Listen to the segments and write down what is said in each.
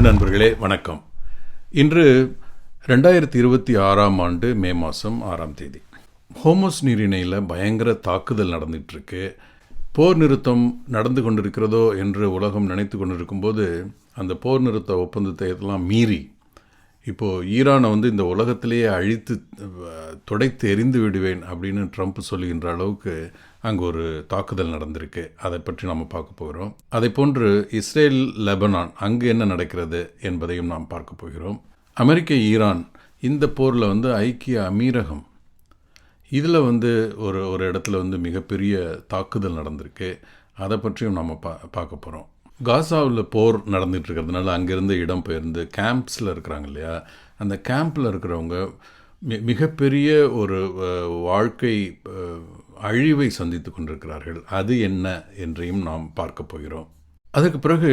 நண்பர்களே வணக்கம். இன்று 2026 ஆண்டு மே மாதம் 6ஆம் தேதி. ஹோர்முஸ் நீரிணையில் பயங்கர தாக்குதல் நடந்துகிட்ருக்கு. போர் நிறுத்தம் நடந்து கொண்டிருக்கிறதோ என்று உலகம் நினைத்து கொண்டிருக்கும்போது அந்த போர் நிறுத்த ஒப்பந்தத்தை எல்லாம் மீறி இப்போது ஈரானை இந்த உலகத்திலேயே அழித்து துடைத்து எரிந்து விடுவேன் அப்படின்னு ட்ரம்ப் சொல்லுகின்ற அளவுக்கு அங்கே ஒரு தாக்குதல் நடந்திருக்கு. அதை பற்றி நாம் பார்க்க போகிறோம். அதை போன்று இஸ்ரேல், லெபனான் அங்கு என்ன நடக்கிறது என்பதையும் நாம் பார்க்க போகிறோம். அமெரிக்க, ஈரான் இந்த போரில் ஐக்கிய அமீரகம் இதில் ஒரு இடத்துல மிகப்பெரிய தாக்குதல் நடந்திருக்கு. அதை பற்றியும் நாம் பார்க்க போகிறோம். காசாவில் போர் நடந்துகிட்டு இருக்கிறதுனால அங்கேருந்து இடம் பெயர்ந்து கேம்ப்ஸில் இருக்கிறாங்க இல்லையா, அந்த கேம்பில் இருக்கிறவங்க மிகப்பெரிய ஒரு வாழ்க்கை அழிவை சந்தித்து கொண்டிருக்கிறார்கள். அது என்ன என்றையும் நாம் பார்க்க போகிறோம். அதுக்கு பிறகு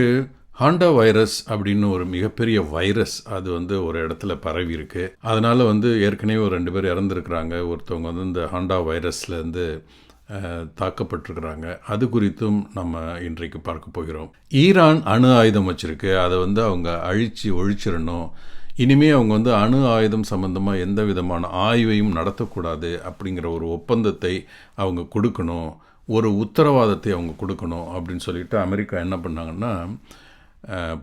ஹாண்டா வைரஸ் அப்படின்னு ஒரு மிகப்பெரிய வைரஸ் அது ஒரு இடத்துல பரவி இருக்கு. அதனால் ஏற்கனவே ஒரு 2 பேர் இறந்துருக்கிறாங்க. ஒருத்தவங்க இந்த ஹாண்டா வைரஸ்லேருந்து தாக்கப்பட்டிருக்கிறாங்க. அது குறித்தும் நம்ம இன்றைக்கு பார்க்க போகிறோம். ஈரான் அணு ஆயுதம் வச்சுருக்கு. அதை அவங்க ஒழிச்சிடணும். இனிமேல் அவங்க அணு ஆயுதம் சம்பந்தமாக எந்த விதமான ஆய்வையும் நடத்தக்கூடாது அப்படிங்கிற ஒரு ஒப்பந்தத்தை அவங்க கொடுக்கணும், ஒரு உத்தரவாதத்தை அவங்க கொடுக்கணும் அப்படின்னு சொல்லிட்டு அமெரிக்கா என்ன பண்ணாங்கன்னா,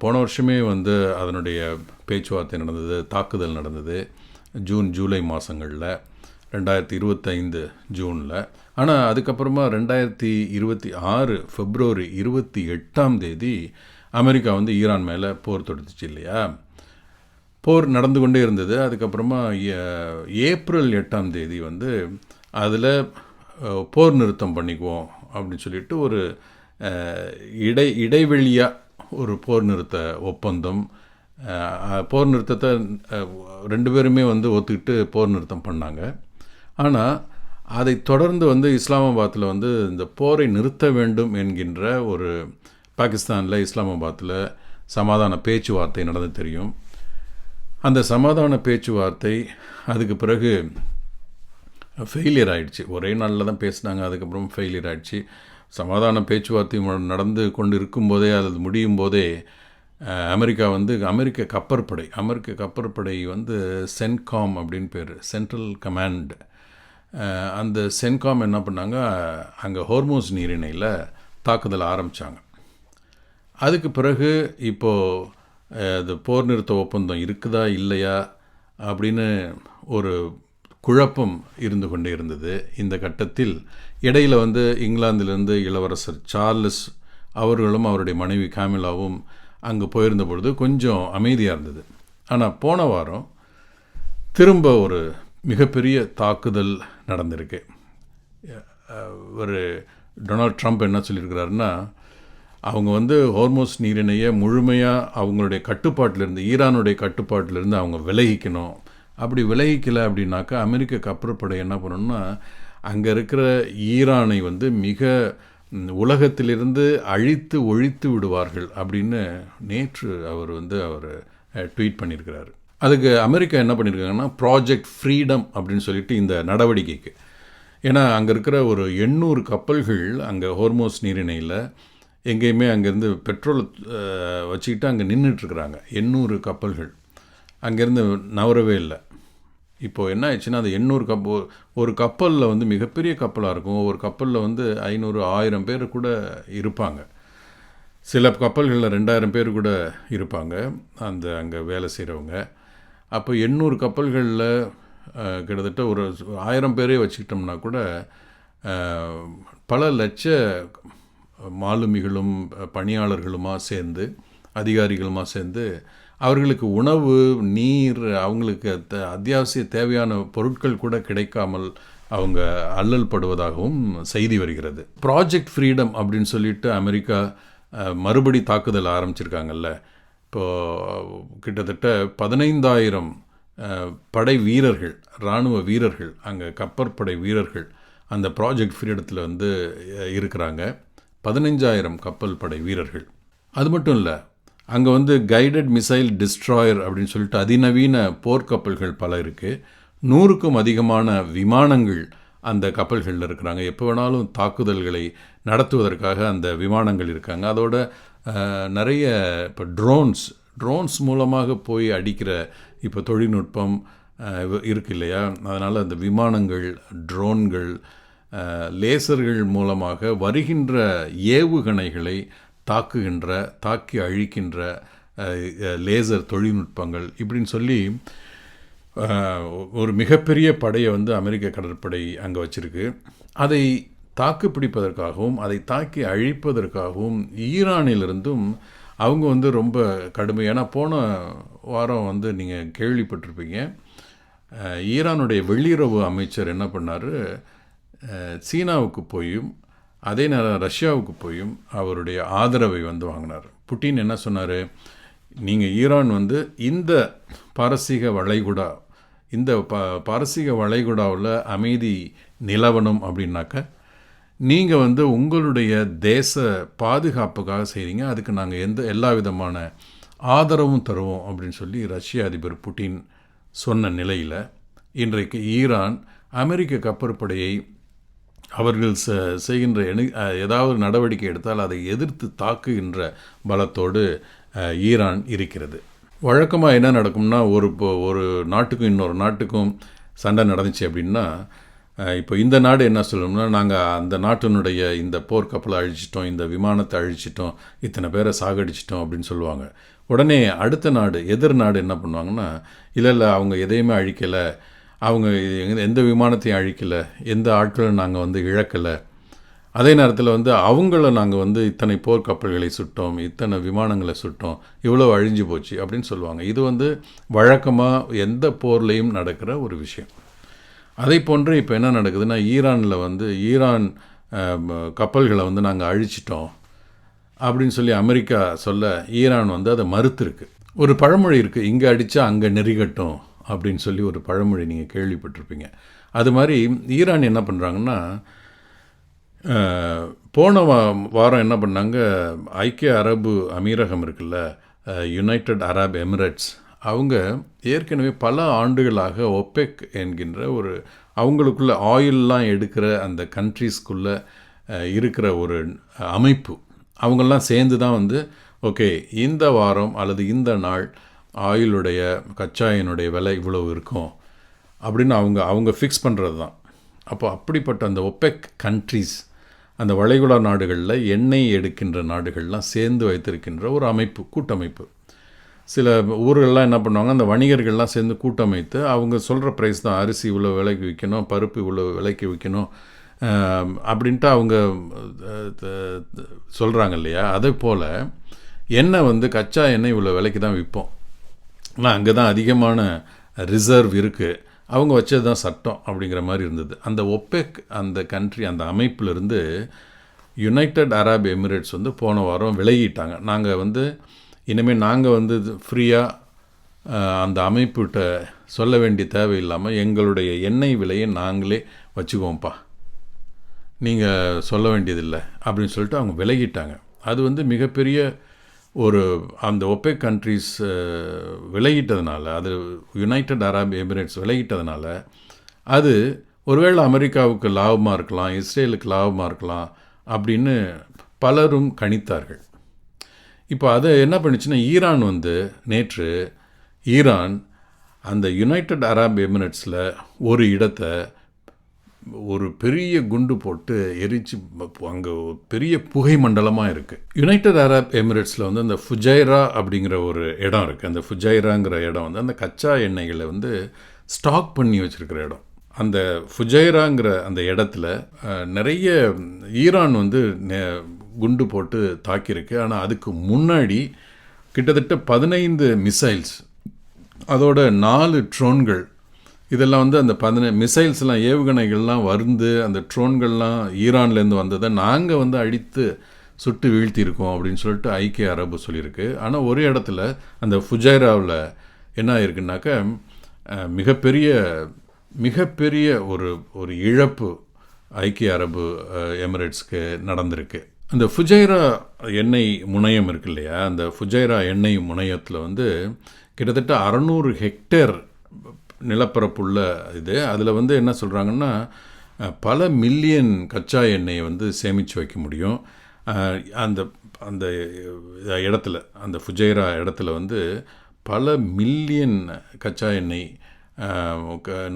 போன வருஷமே அதனுடைய பேச்சுவார்த்தை நடந்தது, தாக்குதல் நடந்தது ஜூலை மாதங்களில் 2025 ஜூனில். ஆனால் அதுக்கப்புறமா 2026 பிப்ரவரி 28ஆம் தேதி அமெரிக்கா ஈரான் மேலே போர் தொடுத்துச்சு இல்லையா. போர் நடந்து கொண்டே இருந்தது. அதுக்கப்புறமா ஏப்ரல் 8ஆம் தேதி அதில் போர் நிறுத்தம் பண்ணிக்குவோம் அப்படின்னு சொல்லிட்டு ஒரு இடைவெளியாக ஒரு போர் நிறுத்த ஒப்பந்தம், போர் நிறுத்தத்தை 2 பேருமே ஒத்துக்கிட்டு போர் நிறுத்தம் பண்ணாங்க. ஆனால் அதை தொடர்ந்து இஸ்லாமாபாத்தில் இந்த போரை நிறுத்த வேண்டும் என்கின்ற ஒரு பாகிஸ்தானில் இஸ்லாமாபாத்தில் சமாதான பேச்சுவார்த்தை நடந்து தெரியும். அந்த சமாதான பேச்சுவார்த்தை அதுக்கு பிறகு ஃபெயிலியர் ஆகிடுச்சு. ஒரே நாளில் தான் பேசினாங்க, அதுக்கப்புறம் ஃபெயிலியர் ஆகிடுச்சு. சமாதான பேச்சுவார்த்தை நடந்து கொண்டு இருக்கும்போதே அது முடியும் போதே அமெரிக்க கப்பற்படை சென்காம் அப்படின்னு பேர், சென்ட்ரல் கமாண்ட். அந்த சென்காம் என்ன பண்ணாங்க, அங்கே ஹோர்முஸ் நீரிணையில் தாக்குதல் ஆரம்பித்தாங்க. அதுக்கு பிறகு இப்போது அது போர் நிறுத்த ஒப்பந்தம் இருக்குதா இல்லையா அப்படின்னு ஒரு குழப்பம் இருந்து கொண்டே இருந்தது. இந்த கட்டத்தில் இடையில் இங்கிலாந்திலிருந்து இளவரசர் சார்லஸ் அவர்களும் அவருடைய மனைவி காமிலாவும் அங்கே போயிருந்த பொழுது கொஞ்சம் அமைதியாக இருந்தது. ஆனால் போன வாரம் திரும்ப ஒரு மிகப்பெரிய தாக்குதல் நடந்திருக்கு. ஒரு டொனால்ட் ட்ரம்ப் என்ன சொல்லியிருக்கிறாருன்னா, அவங்க ஹோர்முஸ் நீரிணையை முழுமையாக அவங்களுடைய கட்டுப்பாட்டிலிருந்து, ஈரானுடைய கட்டுப்பாட்டிலிருந்து அவங்க விலகிக்கணும். அப்படி விலகிக்கலை அப்படின்னாக்கா அமெரிக்க கப்பற்படை என்ன பண்ணணும்னா, அங்கே இருக்கிற ஈரானை மிக உலகத்திலிருந்து அழித்து ஒழித்து விடுவார்கள் அப்படின்னு நேற்று அவர் ட்வீட் பண்ணியிருக்கிறாரு. அதுக்கு அமெரிக்கா என்ன பண்ணியிருக்காங்கன்னா, ப்ராஜெக்ட் ஃப்ரீடம் அப்படின்னு சொல்லிட்டு இந்த நடவடிக்கைக்கு, ஏன்னா அங்கே இருக்கிற ஒரு 800 கப்பல்கள் அங்கே ஹோர்முஸ் நீரிணையில் எங்கேயுமே அங்கேருந்து பெட்ரோல் வச்சுக்கிட்டு அங்கே நின்றுட்டுருக்குறாங்க. 800 கப்பல்கள் அங்கேருந்து நவரவே இல்லை. இப்போது என்ன ஆயிடுச்சுன்னா, அது 800 ஒரு கப்பலில் மிகப்பெரிய கப்பலாக இருக்கும். ஒரு கப்பலில் 500 1000 பேர் கூட இருப்பாங்க. சில கப்பல்களில் 2000 பேர் கூட இருப்பாங்க அங்கே வேலை செய்கிறவங்க. அப்போ 800 கப்பல்களில் கிட்டத்தட்ட ஒரு 1000 பேரே வச்சுக்கிட்டோம்னா கூட பல லட்ச மாலுமிகளும் பணியாளர்களுமா சேர்ந்து, அதிகாரிகளுமா சேர்ந்து அவர்களுக்கு உணவு, நீர், அவங்களுக்கு அத்தியாவசிய தேவையான பொருட்கள் கூட கிடைக்காமல் அவங்க அல்லல் படுவதாகவும் செய்தி வருகிறது. ப்ராஜெக்ட் ஃப்ரீடம் அப்படின்னு சொல்லிட்டு அமெரிக்கா மறுபடி தாக்குதல் ஆரம்பிச்சிருக்காங்கல்ல. இப்போது கிட்டத்தட்ட 15,000 படை வீரர்கள், இராணுவ வீரர்கள், அங்கே கப்பற்படை வீரர்கள் அந்த ப்ராஜெக்ட் ஃப்ரீடத்தில் இருக்கிறாங்க. 15,000 கப்பல் படை வீரர்கள். அது மட்டும் இல்லை, அங்கே கைடட் மிசைல் டிஸ்ட்ராயர் அப்படின்னு சொல்லிட்டு அதிநவீன போர்க்கப்பல்கள் பல இருக்குது. 100க்கும் அதிகமான விமானங்கள் அந்த கப்பல்களில் இருக்கிறாங்க. எப்போ வேணாலும் தாக்குதல்களை நடத்துவதற்காக அந்த விமானங்கள் இருக்காங்க. அதோட நிறைய இப்போ ட்ரோன்ஸ் மூலமாக போய் அடிக்கிற இப்போ தொழில்நுட்பம் இருக்கு இல்லையா? அதனால் அந்த விமானங்கள், ட்ரோன்கள், லேசர்கள் மூலமாக வருகின்ற ஏவுகணைகளை தாக்கி அழிக்கின்ற லேசர் தொழில்நுட்பங்கள் இப்படின்னு சொல்லி ஒரு மிகப்பெரிய படையை வந்து அமெரிக்க கடற்படை அங்கே வச்சுருக்கு. அதை தாக்கு பிடிப்பதற்காகவும் அதை தாக்கி அழிப்பதற்காகவும் ஈரானிலிருந்தும் அவங்க வந்து ரொம்ப கடுமையான போன வாரம் வந்து நீங்கள் கேள்விப்பட்டிருப்பீங்க. ஈரானுடைய வெளியுறவு அமைச்சர் என்ன பண்ணார், சீனாவுக்கு போயும் அதே நேரம் ரஷ்யாவுக்கு போயும் அவருடைய ஆதரவை வந்து வாங்கினார். புட்டின் என்ன சொன்னார், நீங்கள் ஈரான் வந்து இந்த பாரசீக வளைகுடா இந்த பாரசீக வளைகுடாவில் அமைதி நிலவணும் அப்படின்னாக்க நீங்கள் வந்து உங்களுடைய தேச பாதுகாப்புக்காக செய்கிறீங்க, அதுக்கு நாங்கள் எல்லா விதமான ஆதரவும் தருவோம் அப்படின்னு சொல்லி ரஷ்ய அதிபர் புட்டின் சொன்ன நிலையில் இன்றைக்கு ஈரான் அமெரிக்க கப்பற்படையை அவர்கள் செய்கின்ற ஏதாவது நடவடிக்கை எடுத்தால் அதை எதிர்த்து தாக்குகின்ற பலத்தோடு ஈரான் இருக்கிறது. வழக்கமாக என்ன நடக்கும்னா, ஒரு நாட்டுக்கும் இன்னொரு நாட்டுக்கும் சண்டை நடந்துச்சு அப்படின்னா, இப்போ இந்த நாடு என்ன சொல்லணும்னா, நாங்கள் அந்த நாட்டினுடைய இந்த போர்க்கப்பலை அழிச்சிட்டோம், இந்த விமானத்தை அழிச்சிட்டோம், இத்தனை பேரை சாகடிச்சிட்டோம் அப்படின்னு சொல்லுவாங்க. உடனே அடுத்த நாடு, எதிர் நாடு என்ன பண்ணுவாங்கன்னா, இல்லை அவங்க எதையுமே அழிக்கலை, அவங்க எந்த விமானத்தையும் அழிக்கலை, எந்த ஆட்களும் நாங்கள் வந்து இழக்கலை, அதே நேரத்தில் வந்து அவங்கள நாங்கள் வந்து இத்தனை போர்க்கப்பல்களை சுட்டோம், இத்தனை விமானங்களை சுட்டோம், இவ்வளோ அழிஞ்சு போச்சு அப்படின்னு சொல்லுவாங்க. இது வந்து வழக்கமாக எந்த போர்லேயும் நடக்கிற ஒரு விஷயம். அதே போன்று இப்போ என்ன நடக்குதுன்னா, ஈரானில் வந்து ஈரான் கப்பல்களை வந்து நாங்கள் அழிச்சிட்டோம் அப்படின்னு சொல்லி அமெரிக்கா சொல்ல ஈரான் வந்து அதை மறுத்துருக்கு. ஒரு பழமொழி இருக்குது, இங்கே அடித்தா அங்கே நெறிகட்டும் அப்படின்னு சொல்லி ஒரு பழமொழி நீங்கள் கேள்விப்பட்டிருப்பீங்க. அது மாதிரி ஈரான் என்ன பண்ணுறாங்கன்னா, போன வாரம் என்ன பண்ணாங்க, ஐக்கிய அரபு அமீரகம் இருக்குல்ல, யுனைடெட் அரப் எமிரேட்ஸ், அவங்க ஏற்கனவே பல ஆண்டுகளாக ஒப்பெக் என்கின்ற ஒரு அவங்களுக்குள்ள ஆயிலெலாம் எடுக்கிற அந்த கண்ட்ரீஸ்குள்ளே இருக்கிற ஒரு அமைப்பு, அவங்கெல்லாம் சேர்ந்து தான் வந்து ஓகே இந்த வாரம் அல்லது இந்த நாள் ஆயிலுடைய கச்சா எண்ணெயுடைய விலை இவ்வளவு இருக்கும் அப்படின்னு அவங்க ஃபிக்ஸ் பண்ணுறது தான். அப்போ அப்படிப்பட்ட அந்த ஒப்பெக் கண்ட்ரீஸ், அந்த வளைகுடா நாடுகளில் எண்ணெய் எடுக்கின்ற நாடுகள்லாம் சேர்ந்து வைத்திருக்கின்ற ஒரு அமைப்பு, கூட்டமைப்பு. சில ஊர்கள்லாம் என்ன பண்ணுவாங்க, அந்த வணிகர்கள்லாம் சேர்ந்து கூட்டமைத்து அவங்க சொல்கிற ப்ரைஸ் தான், அரிசி இவ்வளோ விலைக்கு விற்கணும், பருப்பு இவ்வளோ விலைக்கு விற்கணும் அப்படின்ட்டு அவங்க சொல்கிறாங்க இல்லையா? அதே போல் எண்ணெய் வந்து கச்சா எண்ணெய் இவ்வளோ விலைக்கு தான் விற்போம், ஆனால் அங்கே தான் அதிகமான ரிசர்வ் இருக்குது, அவங்க வச்சது தான் சட்டம் அப்படிங்கிற மாதிரி இருந்தது. அந்த ஒப்பெக் அந்த கண்ட்ரி, அந்த அமைப்பிலிருந்து யுனைடெட் அரப் எமிரேட்ஸ் வந்து போன வாரம் விலகிட்டாங்க. நாங்கள் வந்து இனிமேல் நாங்கள் வந்து ஃப்ரீயாக அந்த அமைப்புகிட்ட சொல்ல வேண்டிய தேவையில்லாமல் எங்களுடைய எண்ணெய் விலையை நாங்களே வச்சுக்குவோம்ப்பா, நீங்கள் சொல்ல வேண்டியதில்லை அப்படின்னு சொல்லிட்டு அவங்க விலகிட்டாங்க. அது வந்து மிகப்பெரிய ஒரு அந்த ஒப்பெக் கண்ட்ரீஸ் விலகிட்டதுனால, அது யுனைடெட் அரப் எமிரேட்ஸ் விலகிட்டதுனால, அது ஒருவேளை அமெரிக்காவுக்கு லாபமாக இருக்கலாம், இஸ்ரேலுக்கு லாபமாக இருக்கலாம் அப்படின்னு பலரும் கணித்தார்கள். இப்போ அதை என்ன பண்ணிச்சுன்னா, ஈரான் வந்து நேற்று அந்த யுனைடெட் அரப் எமிரேட்ஸில் ஒரு இடத்தை ஒரு பெரிய குண்டு போட்டு எரிச்சு, அங்கே பெரிய புகை மண்டலமாக இருக்குது. யுனைடெட் அரப் எமிரேட்ஸில் வந்து அந்த ஃபுஜைரா அப்படிங்கிற ஒரு இடம் இருக்குது. அந்த ஃபுஜைராங்கிற இடம் வந்து அந்த கச்சா எண்ணெய்களை வந்து ஸ்டாக் பண்ணி வச்சுருக்கிற இடம். அந்த ஃபுஜைராங்கிற அந்த இடத்துல நிறைய ஈரான் வந்து குண்டு போட்டு தாக்கியிருக்கு. ஆனால் அதுக்கு முன்னாடி கிட்டத்தட்ட 15 மிசைல்ஸ், அதோட 4 ட்ரோன்கள், இதெல்லாம் வந்து அந்த 15 மிசைல்ஸ்லாம், ஏவுகணைகள்லாம் வந்து அந்த ட்ரோன்கள்லாம் ஈரான்லேருந்து வந்ததை நாங்கள் வந்து அடித்து சுட்டு வீழ்த்தியிருக்கோம் அப்படின்னு சொல்லிட்டு ஐக்கிய அரபு சொல்லியிருக்கு. ஆனால் ஒரு இடத்துல அந்த ஃபுஜைராவில் என்ன ஆயிருக்குனாக்கா, மிகப்பெரிய ஒரு இழப்பு ஐக்கிய அரபு எமிரேட்ஸ்க்கு நடந்திருக்கு. அந்த ஃபுஜைரா எண்ணெய் முனையம் இருக்கு இல்லையா, அந்த ஃபுஜைரா எண்ணெய் முனையத்தில் வந்து கிட்டத்தட்ட 600 ஹெக்டேர் நிலப்பரப்புள்ள இது. அதில் வந்து என்ன சொல்கிறாங்கன்னா, பல மில்லியன் கச்சா எண்ணெயை வந்து சேமித்து வைக்க முடியும். அந்த அந்த இடத்துல, அந்த ஃபுஜைரா இடத்துல வந்து பல மில்லியன் கச்சா எண்ணெய்,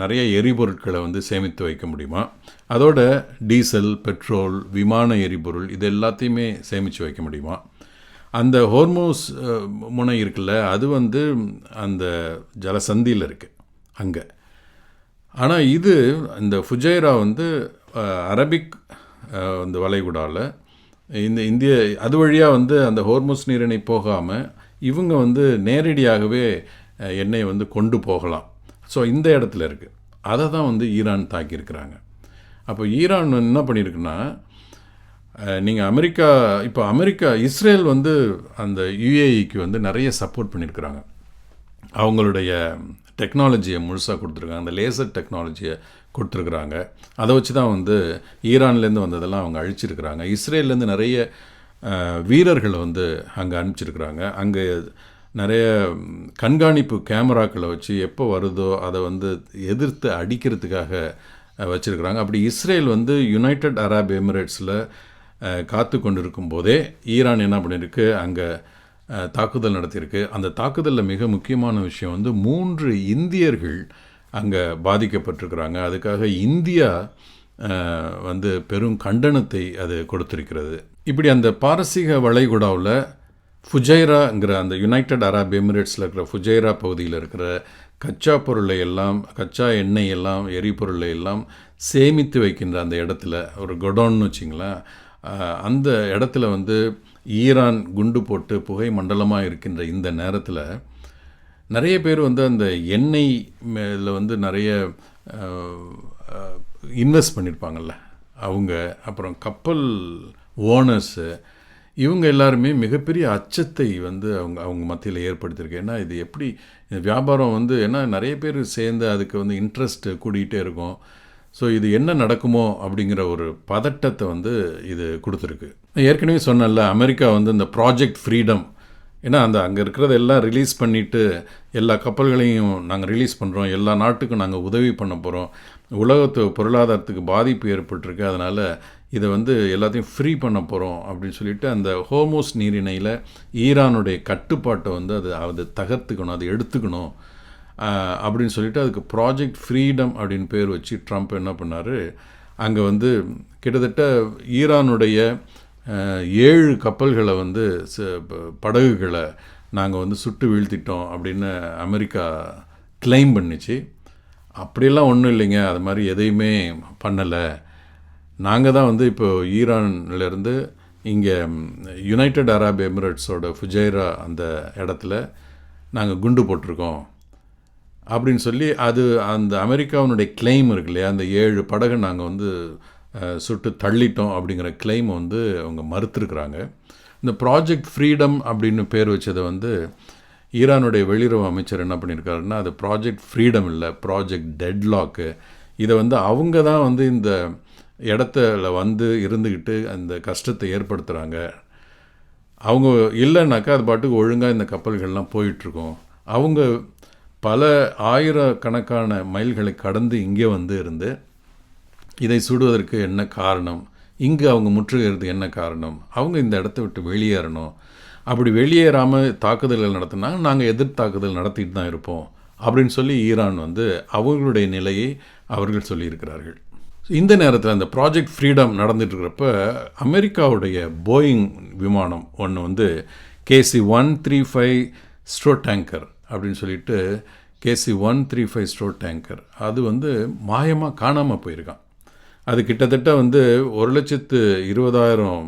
நிறைய எரிபொருட்களை வந்து சேமித்து வைக்க முடியுமா. அதோட டீசல், பெட்ரோல், விமான எரிபொருள் இது எல்லாத்தையுமே சேமித்து வைக்க முடியுமா. அந்த ஹோர்மோஸ் முனை இருக்குல்ல, அது வந்து அந்த ஜலசந்தியில் இருக்குது அங்கே. ஆனால் இது இந்த ஃபுஜைரா வந்து அரபிக் இந்த வளைகுடாவில் இந்த இந்திய அது வழியாக வந்து அந்த ஹோர்மோஸ் நீரிணை போகாமல் இவங்க வந்து நேரடியாகவே எண்ணெயை வந்து கொண்டு போகலாம். ஸோ இந்த இடத்துல இருக்குது. அதை தான் வந்து ஈரான் தாக்கியிருக்கிறாங்க. அப்போ ஈரான் என்ன பண்ணியிருக்குன்னா, நீங்கள் அமெரிக்கா இஸ்ரேல் வந்து அந்த யுஏஇக்கு வந்து நிறைய சப்போர்ட் பண்ணியிருக்கிறாங்க. அவங்களுடைய டெக்னாலஜியை முழுசாக கொடுத்துருக்காங்க. அந்த லேசர் டெக்னாலஜியை கொடுத்துருக்குறாங்க. அதை வச்சு தான் வந்து ஈரான்லேருந்து வந்ததெல்லாம் அவங்க அழிச்சிருக்கிறாங்க. இஸ்ரேல்லேருந்து நிறைய வீரர்களை வந்து அங்கே அனுப்பிச்சிருக்கிறாங்க. அங்கே நிறைய கண்காணிப்பு கேமராக்களை வச்சு எப்போ வருதோ அதை வந்து எதிர்த்து அடிக்கிறதுக்காக வச்சுருக்கிறாங்க. அப்படி இஸ்ரேல் வந்து யுனைடெட் அரப் எமிரேட்ஸில் காத்து கொண்டு இருக்கும்போதே ஈரான் என்ன பண்ணியிருக்கு, அங்கே தாக்குதல் நடத்தியிருக்கு. அந்த தாக்குதலில் மிக முக்கியமான விஷயம் வந்து 3 இந்தியர்கள் அங்கே பாதிக்கப்பட்டிருக்கிறாங்க. அதுக்காக இந்தியா வந்து பெரும் கண்டனத்தை அது கொடுத்திருக்கிறது. இப்படி அந்த பாரசீக வளைகுடாவில் ஃபுஜைராங்கிற அந்த யுனைடெட் அரப் எமிரேட்ஸில் இருக்கிற ஃபுஜைரா பகுதியில் இருக்கிற கச்சா பொருளை எல்லாம், கச்சா எண்ணெய் எல்லாம், எரிபொருளை எல்லாம் சேமித்து வைக்கின்ற அந்த இடத்துல ஒரு கொடோன்னு வச்சிங்களேன், அந்த இடத்துல வந்து ஈரான் குண்டு போட்டு புகை மண்டலமாக இருக்கின்ற இந்த நேரத்தில் நிறைய பேர் வந்து அந்த எண்ணெய் மேலே வந்து நிறைய இன்வெஸ்ட் பண்ணியிருப்பாங்கள்ல அவங்க, அப்புறம் கப்பல் ஓனர்ஸு, இவங்க எல்லாருமே மிகப்பெரிய அச்சத்தை வந்து அவங்க மத்தியில் ஏற்படுத்தியிருக்கு. ஏன்னா இது எப்படி வியாபாரம் வந்து, ஏன்னா நிறைய பேர் சேர்ந்து அதுக்கு வந்து இன்ட்ரெஸ்ட் கூடிகிட்டே இருக்கும். ஸோ இது என்ன நடக்குமோ அப்படிங்கிற ஒரு பதட்டத்தை வந்து இது கொடுத்துருக்கு. ஏற்கனவே சொன்னல, அமெரிக்கா வந்து இந்த ப்ராஜெக்ட் ஃப்ரீடம், ஏன்னா அங்கே இருக்கிறத எல்லாம் ரிலீஸ் பண்ணிவிட்டு எல்லா கப்பல்களையும் நாங்கள் ரிலீஸ் பண்ணுறோம், எல்லா நாட்டுக்கும் நாங்கள் உதவி பண்ண போகிறோம், உலகத்து பொருளாதாரத்துக்கு பாதிப்பு ஏற்பட்டிருக்கு, அதனால் இதை வந்து எல்லாத்தையும் ஃப்ரீ பண்ண போகிறோம் அப்படின்னு சொல்லிட்டு அந்த ஹோர்மோஸ் நீரிணையில் ஈரானுடைய கட்டுப்பாட்டை வந்து அது தகர்த்துக்கணும், அதை எடுத்துக்கணும் அப்படின்னு சொல்லிட்டு அதுக்கு ப்ராஜெக்ட் ஃப்ரீடம் அப்படின்னு பேர் வச்சு ட்ரம்ப் என்ன பண்ணார், அங்கே வந்து கிட்டத்தட்ட ஈரானுடைய 7 கப்பல்களை வந்து படகுகளை நாங்கள் வந்து சுட்டு வீழ்த்திட்டோம் அப்படின்னு அமெரிக்கா கிளைம் பண்ணிச்சு. அப்படியெல்லாம் ஒன்றும் இல்லைங்க, அது மாதிரி எதையுமே பண்ணலை. நாங்கள் தான் வந்து இப்போ ஈரான்லேருந்து இங்கே யுனைடெட் அரப் எமிரேட்ஸோட ஃபுஜைரா அந்த இடத்துல நாங்கள் குண்டு போட்டிருக்கோம் அப்படின்னு சொல்லி அது அந்த அமெரிக்காவினுடைய கிளைம் இருக்கு இல்லையா, அந்த 7 படகு நாங்கள் வந்து சுட்டு தள்ளிட்டோம் அப்படிங்கிற கிளைம் வந்து அவங்க மறுத்துருக்குறாங்க. இந்த ப்ராஜெக்ட் ஃப்ரீடம் அப்படின்னு பேர் வச்சதை வந்து ஈரானுடைய வெளியுறவு அமைச்சர் என்ன பண்ணியிருக்காருன்னா, அது ப்ராஜெக்ட் ஃப்ரீடம் இல்லை, ப்ராஜெக்ட் டெட்லாக்கு. இதை வந்து அவங்க தான் வந்து இந்த இடத்துல வந்து இருந்துக்கிட்டு அந்த கஷ்டத்தை ஏற்படுத்துகிறாங்க. அவங்க இல்லைன்னாக்கா அது பாட்டுக்கு ஒழுங்காக இந்த கப்பல்கள்லாம் போயிட்டுருக்கோம். அவங்க பல ஆயிரக்கணக்கான மைல்களை கடந்து இங்கே வந்து இருந்து இதை சுடுவதற்கு என்ன காரணம், இங்கே அவங்க முற்றுகிறது என்ன காரணம், அவங்க இந்த இடத்த விட்டு வெளியேறணும். அப்படி வெளியேறாமல் தாக்குதல்கள் நடத்தினா நாங்கள் எதிர்த்தாக்குதல் நடத்திட்டு தான் இருப்போம் அப்படின்னு சொல்லி ஈரான் வந்து அவங்களுடைய நிலையை அவர்கள் சொல்லியிருக்கிறார்கள். இந்த நேரத்தில் அந்த ப்ராஜெக்ட் ஃப்ரீடம் நடந்துட்டுருக்கிறப்ப அமெரிக்காவுடைய போயிங் விமானம் ஒன்று வந்து KC-135 ஸ்ட்ரோ டேங்கர் அப்படின்னு சொல்லிட்டு KC-135 ஸ்ட்ரோ டேங்கர் அது வந்து மாயமாக காணாமல் போயிருக்கான். அது கிட்டத்தட்ட வந்து 1,20,000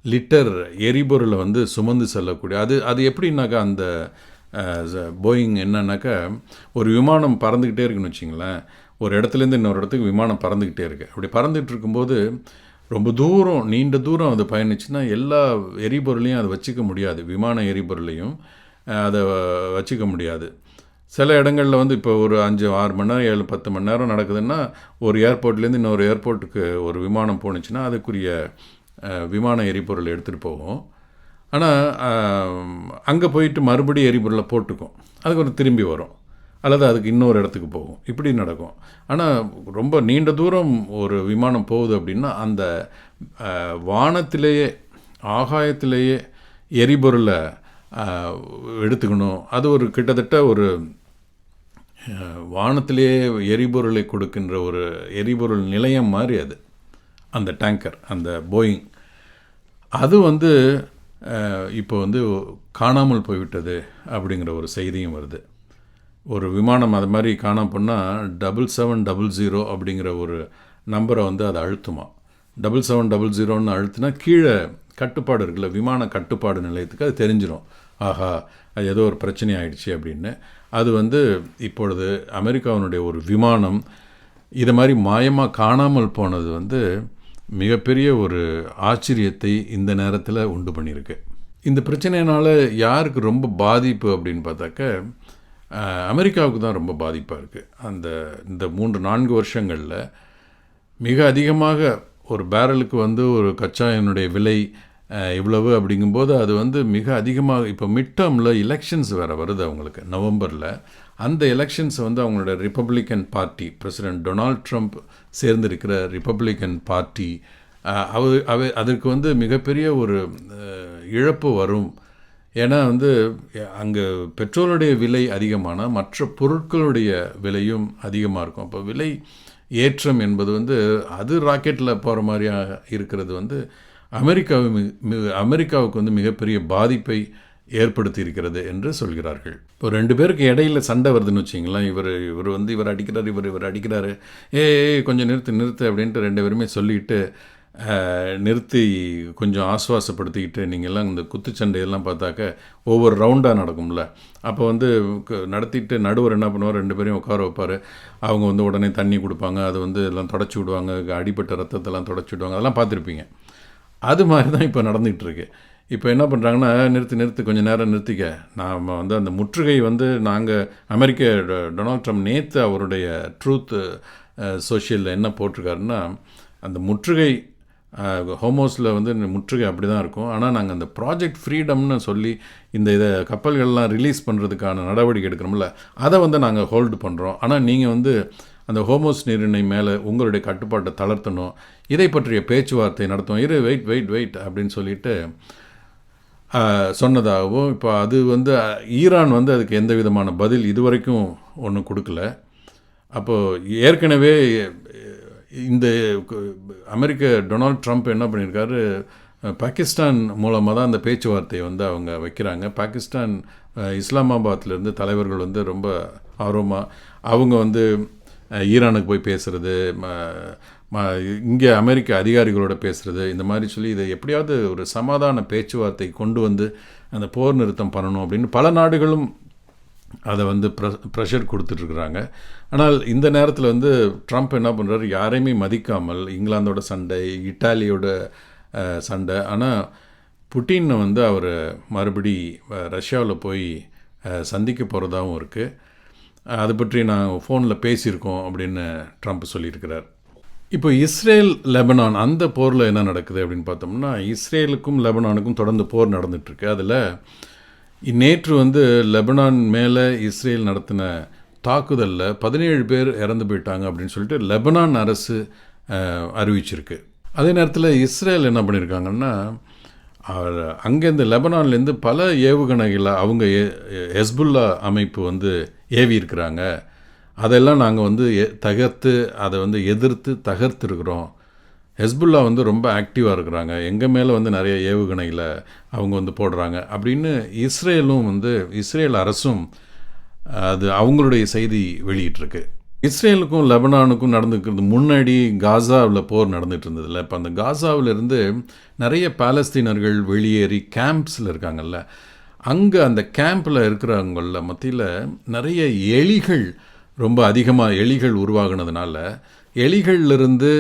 லிட்டர் எரிபொருளை வந்து சுமந்து செல்லக்கூடிய அது எப்படின்னாக்கா அந்த போயிங் என்னன்னாக்கா ஒரு விமானம் பறந்துக்கிட்டே இருக்குன்னு வச்சிங்களேன், ஒரு இடத்துலேருந்து இன்னொரு இடத்துக்கு விமானம் பறந்துக்கிட்டே இருக்குது. அப்படி பறந்துகிட்டு இருக்கும்போது ரொம்ப தூரம் நீண்ட தூரம் அது பயணிச்சுன்னா எல்லா எரிபொருளையும் அதை வச்சுக்க முடியாது, விமான எரிபொருளையும் அதை வச்சுக்க முடியாது. சில இடங்களில் வந்து இப்போ ஒரு 5-6 மணி நேரம் 7-10 மணி நேரம் நடக்குதுன்னா ஒரு ஏர்போர்ட்லேருந்து இன்னொரு ஏர்போர்ட்டுக்கு ஒரு விமானம் போணுச்சுன்னா அதுக்குரிய விமான எரிபொருள் எடுத்துகிட்டு போகும். ஆனால் அங்கே போயிட்டு மறுபடியும் எரிபொருளை போட்டுக்கும், அதுக்கு ஒரு திரும்பி வரும், அல்லது அதுக்கு இன்னொரு இடத்துக்கு போகும், இப்படி நடக்கும். ஆனால் ரொம்ப நீண்ட தூரம் ஒரு விமானம் போகுது அப்படின்னா அந்த வானத்திலேயே ஆகாயத்திலேயே எரிபொருளை எடுத்துக்கணும். அது ஒரு கிட்டத்தட்ட ஒரு வானத்திலேயே எரிபொருளை கொடுக்கின்ற ஒரு எரிபொருள் நிலையம் மாதிரி அது, அந்த டேங்கர், அந்த போயிங். அது வந்து இப்போ வந்து காணாமல் போய்விட்டது அப்படிங்கிற ஒரு செய்தியும் வருது. ஒரு விமானம் அது மாதிரி காணாமல் போனால் 7700 அப்படிங்கிற ஒரு நம்பரை வந்து அதை அழுத்துமா. 7700 அழுத்தினா கீழே கட்டுப்பாடு இருக்குல்ல, விமான கட்டுப்பாடு நிலையத்துக்கு அது தெரிஞ்சிடும், ஆஹா அது ஏதோ ஒரு பிரச்சனை ஆயிடுச்சு அப்படின்னு. அது வந்து இப்பொழுது அமெரிக்காவினுடைய ஒரு விமானம் இது மாதிரி மாயமாக காணாமல் போனது வந்து மிகப்பெரிய ஒரு ஆச்சரியத்தை இந்த நேரத்தில் உண்டு பண்ணியிருக்கு. இந்த பிரச்சனையினால் யாருக்கு ரொம்ப பாதிப்பு அப்படின்னு பார்த்தாக்க அமெரிக்காவுக்கு தான் ரொம்ப பாதிப்பாக இருக்குது. இந்த 3-4 வருஷங்களில் மிக அதிகமாக ஒரு பேரலுக்கு வந்து ஒரு கச்சா எண்ணெயுடைய விலை இவ்வளவு அப்படிங்கும்போது அது வந்து மிக அதிகமாக இப்போ மிட் டேர்மில் எலெக்ஷன்ஸ் வேறு வருது அவங்களுக்கு நவம்பரில். அந்த எலெக்ஷன்ஸ் வந்து அவங்களோட republican party, president Donald Trump சேர்ந்திருக்கிற ரிப்பப்ளிக்கன் பார்ட்டி, அதற்கு வந்து மிகப்பெரிய ஒரு இழப்பு வரும். ஏன்னா வந்து அங்கே பெட்ரோலுடைய விலை அதிகமானால் மற்ற பொருட்களுடைய விலையும் அதிகமாக இருக்கும். அப்போ விலை ஏற்றம் என்பது வந்து அது ராக்கெட்டில் போகிற மாதிரியாக இருக்கிறது வந்து அமெரிக்காவுக்கு வந்து மிகப்பெரிய பாதிப்பை ஏற்படுத்தி இருக்கிறது என்று சொல்கிறார்கள். இப்போ 2 பேருக்கு இடையில சண்டை வருதுன்னு வச்சிங்களேன், இவர் வந்து இவர் அடிக்கிறார், இவர் அடிக்கிறாரு, கொஞ்சம் நிறுத்து அப்படின்ட்டு 2 பேருமே சொல்லிட்டு நிறுத்தி கொஞ்சம் ஆசுவாசப்படுத்திக்கிட்டு, நீங்கள்லாம் இந்த குத்துச்சண்டையெல்லாம் பார்த்தாக்க ஒவ்வொரு ரவுண்டாக நடக்கும்ல, அப்போ வந்து நடத்திட்டு நடுவர் என்ன பண்ணுவார், 2 பேரையும் உட்கார வைப்பார். அவங்க வந்து உடனே தண்ணி கொடுப்பாங்க, அது வந்து எல்லாம் தொடச்சி விடுவாங்க, அடிப்பட்ட ரத்தத்தெல்லாம் தொடச்சி விடுவாங்க, அதெல்லாம் பார்த்துருப்பீங்க. அது மாதிரி தான் இப்போ நடந்துகிட்ருக்கு. இப்போ என்ன பண்ணுறாங்கன்னா, நிறுத்து கொஞ்சம் நேரம் நிறுத்திக்க, நாம் வந்து அந்த முற்றுகை வந்து அமெரிக்க டொனால்ட் ட்ரம்ப் நேற்று அவருடைய ட்ரூத் சோஷியலில் என்ன போட்டிருக்காருன்னா, அந்த முற்றுகை ஹோமோஸில் வந்து முற்றுகை அப்படி தான் இருக்கும், ஆனால் நாங்கள் அந்த ப்ராஜெக்ட் ஃப்ரீடம்னு சொல்லி இதை கப்பல்கள்லாம் ரிலீஸ் பண்ணுறதுக்கான நடவடிக்கை எடுக்கிறோம்ல, அதை வந்து நாங்கள் ஹோல்டு பண்ணுறோம். ஆனால் நீங்கள் வந்து அந்த ஹோமோஸ் நீரிணை மேலே உங்களுடைய கட்டுப்பாட்டை தளர்த்தணும், இதை பற்றிய பேச்சுவார்த்தை நடத்துவோம், வெயிட் அப்படின்னு சொல்லிட்டு சொன்னதாகவும். இப்போ அது வந்து ஈரான் வந்து அதுக்கு எந்த விதமான பதில் இதுவரைக்கும் ஒன்றும் கொடுக்கல. அப்போது ஏற்கனவே இந்த அமெரிக்க டொனால்ட் ட்ரம்ப் என்ன பண்ணியிருக்காரு, பாகிஸ்தான் மூலமாக தான் அந்த பேச்சுவார்த்தையை வந்து அவங்க வைக்கிறாங்க. பாகிஸ்தான் இஸ்லாமாபாத்லேருந்து தலைவர்கள் வந்து ரொம்ப ஆர்வமாக அவங்க வந்து ஈரானுக்கு போய் பேசுகிறது, இங்கே அமெரிக்க அதிகாரிகளோட பேசுகிறது, இந்த மாதிரி சொல்லி இதை எப்படியாவது ஒரு சமாதான பேச்சுவார்த்தை கொண்டு வந்து அந்த போர் நிறுத்தம் பண்ணணும் அப்படின்னு பல நாடுகளும் அதை வந்து ப்ரெஷர் கொடுத்துட்ருக்குறாங்க. ஆனால் இந்த நேரத்தில் வந்து ட்ரம்ப் என்ன பண்ணுறாரு, யாரையுமே மதிக்காமல் இங்கிலாந்தோட சண்டை, இட்டாலியோட சண்டை, ஆனால் புட்டினை வந்து அவர் மறுபடி ரஷ்யாவில் போய் சந்திக்க போகிறதாகவும் இருக்குது. அது பற்றி நான் ஃபோனில் பேசியிருக்கோம் அப்படின்னு ட்ரம்ப் சொல்லியிருக்கிறார். இப்போ இஸ்ரேல் லெபனான் அந்த போரில் என்ன நடக்குது அப்படின்னு பார்த்தோம்னா, இஸ்ரேலுக்கும் லெபனானுக்கும் தொடர்ந்து போர் நடந்துகிட்ருக்கு. அதில் நேற்று வந்து லெபனான் மேலே இஸ்ரேல் நடத்தின தாக்குதலில் 17 பேர் இறந்து போயிட்டாங்க அப்படின்னு சொல்லிட்டு லெபனான் அரசு அறிவிச்சிருக்கு. அதே நேரத்தில் இஸ்ரேல் என்ன பண்ணியிருக்காங்கன்னா, அங்கேருந்து லெபனான்லேருந்து பல ஏவுகணைகளை அவங்க ஹெஸ்புல்லா அமைப்பு வந்து ஏவி இருக்கிறாங்க, அதெல்லாம் நாங்கள் வந்து அதை வந்து எதிர்த்து தகர்த்துருக்குறோம். ஹெஸ்புல்லா வந்து ரொம்ப ஆக்டிவாக இருக்கிறாங்க, எங்கள் மேலே வந்து நிறைய ஏவுகணைகளை அவங்க வந்து போடுறாங்க அப்படின்னு இஸ்ரேல் அரசும் அது அவங்களுடைய செய்தி வெளியிட்டிருக்கு. இஸ்ரேலுக்கும் லெபனானுக்கும் நடந்துக்கிறது முன்னாடி காசாவில் போர் நடந்துகிட்டு இருந்ததில்ல. இப்போ அந்த காசாவிலிருந்து நிறைய பாலஸ்தீனர்கள் வெளியேறி கேம்ப்ஸில் இருக்காங்கல்ல, அங்கே அந்த கேம்பில் இருக்கிறவங்கள மத்தியில் நிறைய எலிகள், ரொம்ப அதிகமாக எலிகள் உருவாகினதுனால எலிகள்லேருந்து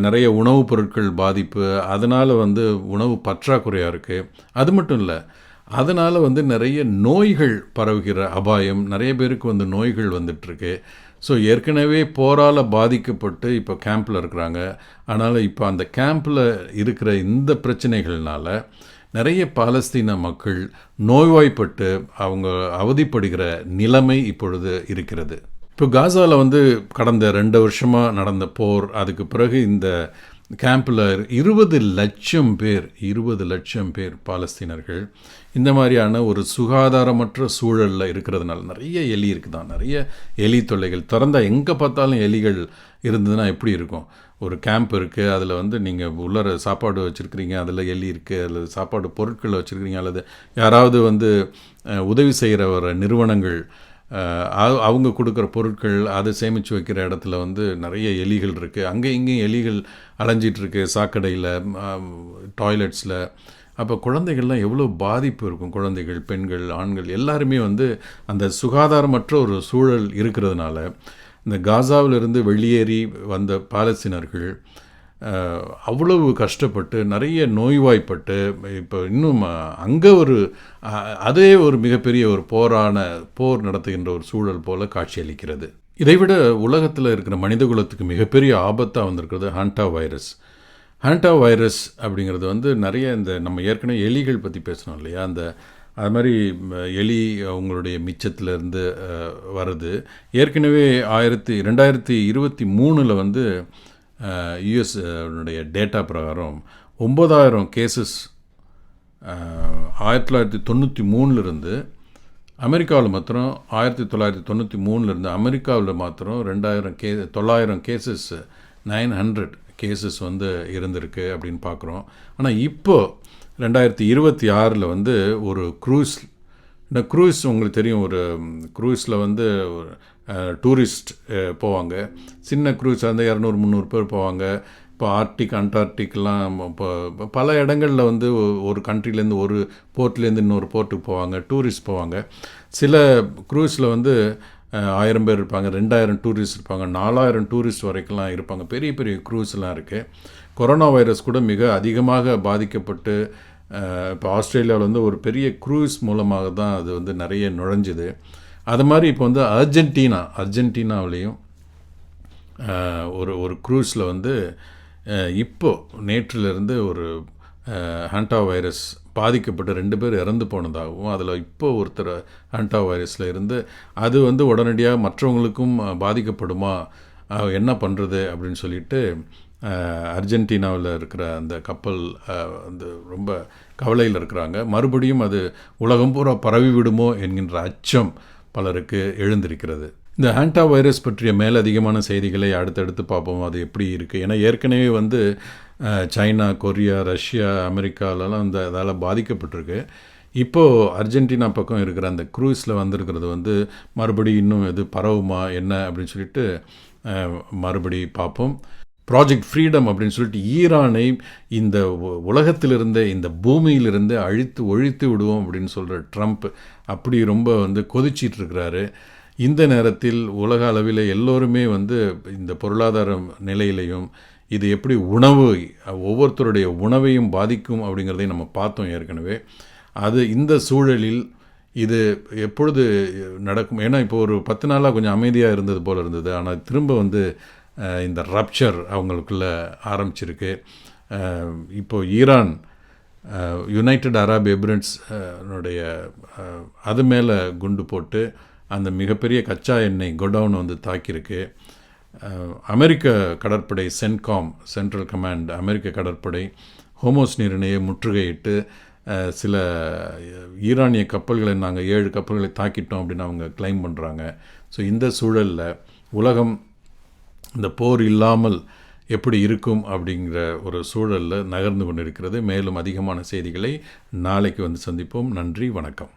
நிறைய உணவுப் பொருட்கள் பாதிப்பு, அதனால் வந்து உணவு பற்றாக்குறையாக இருக்குது. அது மட்டும் இல்லை, அதனால் வந்து நிறைய நோய்கள் பரவுகிற அபாயம், நிறைய பேருக்கு வந்து நோய்கள் வந்துட்டுருக்கு. ஸோ ஏற்கனவே போரால் பாதிக்கப்பட்டு இப்போ கேம்பில் இருக்கிறாங்க. ஆனால் இப்போ அந்த கேம்பில் இருக்கிற இந்த பிரச்சனைகள்னால நிறைய பாலஸ்தீன மக்கள் நோய்வாய்ப்பட்டு அவங்க அவதிப்படுகிற நிலைமை இப்பொழுது இருக்கிறது. இப்போ காசாவில் வந்து கடந்த 2 வருஷமாக நடந்த போர், அதுக்கு பிறகு இந்த கேம்பில் 20 லட்சம் பேர் பாலஸ்தீனர்கள் இந்த மாதிரியான ஒரு சுகாதாரமற்ற சூழலில் இருக்கிறதுனால நிறைய எலி இருக்குதான், நிறைய எலி தொல்லைகள். திறந்தால் எங்கே பார்த்தாலும் எலிகள் இருந்ததுன்னா எப்படி இருக்கும்? ஒரு கேம்ப் இருக்குது, அதில் வந்து நீங்கள் உள்ளர சாப்பாடு வச்சுருக்கிறீங்க, அதில் எலி இருக்குது, அல்லது சாப்பாடு பொருட்களை வச்சுருக்கிறீங்க, அல்லது யாராவது வந்து உதவி செய்கிற ஒரு நிறுவனங்கள் அவங்க கொடுக்குற பொருட்கள் அதை சேமித்து வைக்கிற இடத்துல வந்து நிறைய எலிகள் இருக்குது. அங்கே இங்கேயும் எலிகள் அலைஞ்சிட்ருக்கு, சாக்கடையில், டாய்லெட்ஸில். அப்போ குழந்தைகள்லாம் எவ்வளோ பாதிப்பு இருக்கும். குழந்தைகள், பெண்கள், ஆண்கள் எல்லாருமே வந்து அந்த சுகாதாரமற்ற ஒரு சூழல் இருக்கிறதுனால இந்த காசாவிலிருந்து வெளியேறி வந்த பாலஸ்தீனர்கள் அவ்வளவு கஷ்டப்பட்டு நிறைய நோய்வாய்ப்பட்டு இப்போ இன்னும் அங்கே அதே ஒரு மிகப்பெரிய ஒரு போர் நடத்துகின்ற ஒரு சூழல் போல காட்சியளிக்கிறது. இதைவிட உலகத்தில் இருக்கிற மனிதகுலத்துக்கு மிகப்பெரிய ஆபத்தாக வந்திருக்கிறது ஹாண்டா வைரஸ். ஹாண்டா வைரஸ் அப்படிங்கிறது வந்து நிறைய இந்த நம்ம ஏற்கனவே எலிகள் பற்றி பேசணும் இல்லையா, அது மாதிரி எலி அவங்களுடைய மிச்சத்திலேருந்து வருது. ஏற்கனவே 2023 வந்து யுஎஸ் டேட்டா பிரகாரம் 9,000 கேசஸ் 1993 அமெரிக்காவில் மாத்திரம் 1993 அமெரிக்காவில் மாத்திரம் 900 கேசஸ் 900 கேசஸ் வந்து இருந்திருக்கு அப்படின்னு பார்க்குறோம். ஆனால் இப்போது 2026 வந்து ஒரு க்ரூஸ் உங்களுக்கு தெரியும், ஒரு க்ரூஸில் வந்து டூரிஸ்ட் போவாங்க. சின்ன க்ரூஸ் வந்து 200-300 பேர் போவாங்க. இப்போ ஆர்டிக், அண்டார்டிக்லாம் இப்போ பல இடங்களில் வந்து ஒரு கண்ட்ரிலேருந்து ஒரு போர்ட்லேருந்து இன்னொரு போர்ட்டுக்கு போவாங்க, டூரிஸ்ட் போவாங்க. சில க்ரூஸில் வந்து 1000 பேர் இருப்பாங்க, 2000 டூரிஸ்ட் இருப்பாங்க, 4000 டூரிஸ்ட் வரைக்கும்லாம் இருப்பாங்க. பெரிய பெரிய க்ரூஸ்லாம் இருக்குது. கொரோனா வைரஸ் கூட மிக அதிகமாக பாதிக்கப்பட்டு இப்போ ஆஸ்திரேலியாவில் வந்து ஒரு பெரிய க்ரூஸ் மூலமாக தான் அது வந்து நிறைய நுழைஞ்சுது. அது மாதிரி இப்போ வந்து அர்ஜென்டினாவிலையும் ஒரு க்ரூஸில் வந்து இப்போது நேற்றிலிருந்து ஒரு ஹாண்டா வைரஸ் பாதிக்கப்பட்டு 2 பேர் இறந்து போனதாகவும், அதில் இப்போது ஒருத்தர் ஹாண்டா வைரஸில் இருந்து அது வந்து உடனடியாக மற்றவங்களுக்கும் பாதிக்கப்படுமா, என்ன பண்ணுறது அப்படின்னு சொல்லிட்டு அர்ஜென்டினாவில் இருக்கிற அந்த கப்பல் வந்து ரொம்ப கவலையில் இருக்கிறாங்க. மறுபடியும் அது உலகம் பூரா பரவி விடுமோ என்கின்ற அச்சம் பலருக்கு எழுந்திருக்கிறது. இந்த ஹாண்டா வைரஸ் பற்றிய மேலதிகமான செய்திகளை அடுத்தடுத்து பார்ப்போம், அது எப்படி இருக்குது. ஏன்னா ஏற்கனவே வந்து சைனா, கொரியா, ரஷ்யா, அமெரிக்காலலாம் அதால் பாதிக்கப்பட்டிருக்கு. இப்போது அர்ஜென்டினா பக்கம் இருக்கிற அந்த க்ரூஸில் வந்திருக்கிறது வந்து மறுபடியும் இன்னும் எது பரவுமா என்ன அப்படின்னு சொல்லிட்டு மறுபடி பார்ப்போம். ப்ராஜெக்ட் ஃப்ரீடம் அப்படின்னு சொல்லிட்டு ஈரானை இந்த உலகத்திலிருந்தே, இந்த பூமியிலிருந்து ஒழித்து விடுவோம் அப்படின்னு சொல்கிற ட்ரம்ப் அப்படி ரொம்ப வந்து கொதிச்சிட்ருக்கிறாரு. இந்த நேரத்தில் உலக அளவில் எல்லோருமே வந்து இந்த பொருளாதார நிலையிலையும் இது எப்படி ஒவ்வொருத்தருடைய உணவையும் பாதிக்கும் அப்படிங்கிறதையும் நம்ம பார்த்தோம் ஏற்கனவே. இந்த சூழலில் இது எப்பொழுது நடக்கும்? ஏன்னா இப்போ ஒரு 10 நாளாக கொஞ்சம் அமைதியாக இருந்தது போல் இருந்தது. ஆனால் திரும்ப வந்து இந்த ரப்சர் அவங்களுக்குள்ள ஆரம்பிச்சிருக்கு. இப்போது ஈரான் யுனைடெட் அரப் எமிரேட்ஸ் அது மேலே குண்டு போட்டு அந்த மிகப்பெரிய கச்சா எண்ணெய் கொடவுன் வந்து தாக்கியிருக்கு. அமெரிக்க கடற்படை சென்ட்ரல் கமாண்ட் அமெரிக்க கடற்படை ஹோமோஸ் நீரிணையை முற்றுகையிட்டு சில ஈரானிய கப்பல்களை நாங்கள் 7 கப்பல்களை தாக்கிட்டோம் அப்படின்னு அவங்க கிளைம் பண்ணுறாங்க. ஸோ இந்த சூழலில் உலகம் இந்த போர் இல்லாமல் எப்படி இருக்கும் அப்படிங்கிற ஒரு சூழலில் நகர்ந்து கொண்டிருக்கிறது. மேலும் அதிகமான செய்திகளை நாளைக்கு வந்து சந்திப்போம். நன்றி, வணக்கம்.